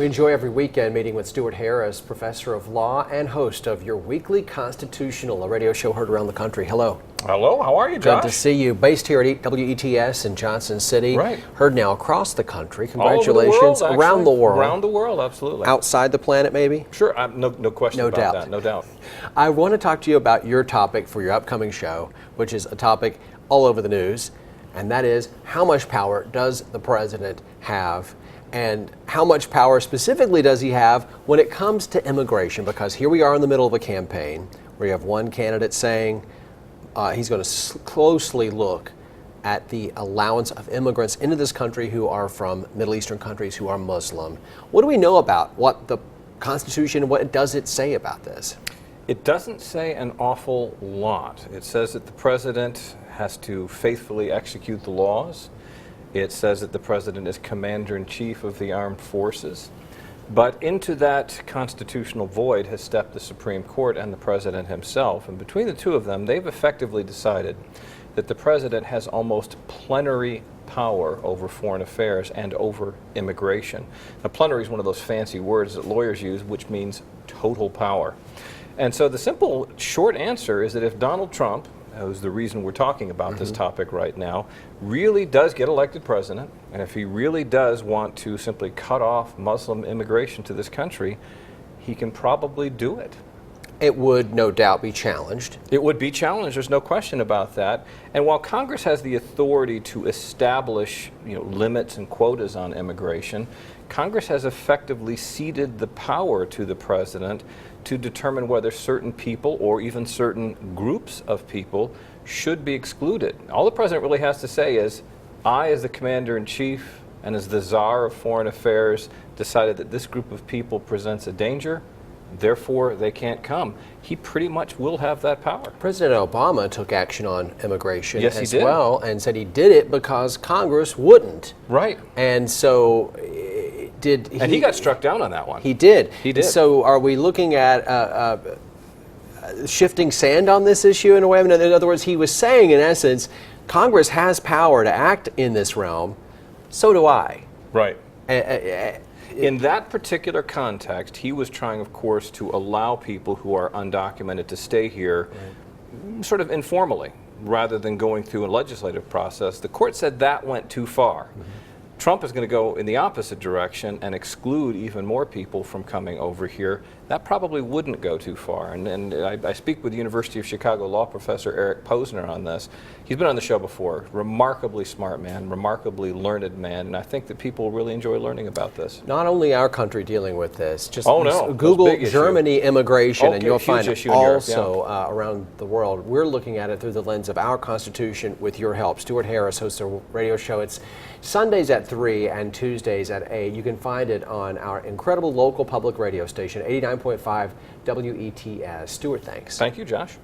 We enjoy every weekend meeting with Stuart Harris, professor of law and host of your weekly Constitutional, a radio show heard around the country. Hello. Hello, how are you, Josh? Good to see you. Based here at WETS in Johnson City. Right. Heard now across the country. Congratulations. All over the world, around the world. Around the world, absolutely. Outside the planet, maybe? Sure, no question No about doubt. that, no doubt. I want to talk to you about your topic for your upcoming show, which is a topic all over the news, and that is how much power does the president have? And how much power specifically does he have when it comes to immigration? Because here we are in the middle of a campaign where you have one candidate saying he's going to closely look at the allowance of immigrants into this country who are from Middle Eastern countries who are Muslim. What do we know about what the Constitution, what does it say about this? It doesn't say an awful lot. It says that the president has to faithfully execute the laws. It says that the president is commander-in-chief of the armed forces. But into that constitutional void has stepped the Supreme Court and the president himself. And between the two of them, they've effectively decided that the president has almost plenary power over foreign affairs and over immigration. Now, plenary is one of those fancy words that lawyers use, which means total power. And so the simple, short answer is that if Donald Trump, who's the reason we're talking about this topic right now, really does get elected president, and if he really does want to simply cut off Muslim immigration to this country, he can probably do it. It would no doubt be challenged. It would be challenged, there's no question about that. And while Congress has the authority to establish, limits and quotas on immigration, Congress has effectively ceded the power to the president to determine whether certain people or even certain groups of people should be excluded. All the president really has to say is, I, as the commander-in-chief and as the czar of foreign affairs, decided that this group of people presents a danger, therefore they can't come. He pretty much will have that power. President Obama took action on immigration Yes, as he did. well and said he did it because Congress wouldn't. Right. And so And he got struck down on that one. He did. He did. So are we looking at shifting sand on this issue in a way? I mean, in other words, he was saying, in essence, Congress has power to act in this realm, so do I. Right. In that particular context, he was trying, of course, to allow people who are undocumented to stay here sort of informally, rather than going through a legislative process. The court said that went too far. Trump is going to go in the opposite direction and exclude even more people from coming over here. That probably wouldn't go too far. And I speak with University of Chicago law professor Eric Posner on this. He's been on the show before. Remarkably smart man, remarkably learned man, and I think that people really enjoy learning about this. Not only our country dealing with this, just Google Germany immigration, and you'll find it also around the world. We're looking at it through the lens of our Constitution with your help. Stuart Harris hosts a radio show. It's Sundays at 3 and Tuesdays at 8. You can find it on our incredible local public radio station, 89.5 WETS. Stuart, thanks. Thank you, Josh.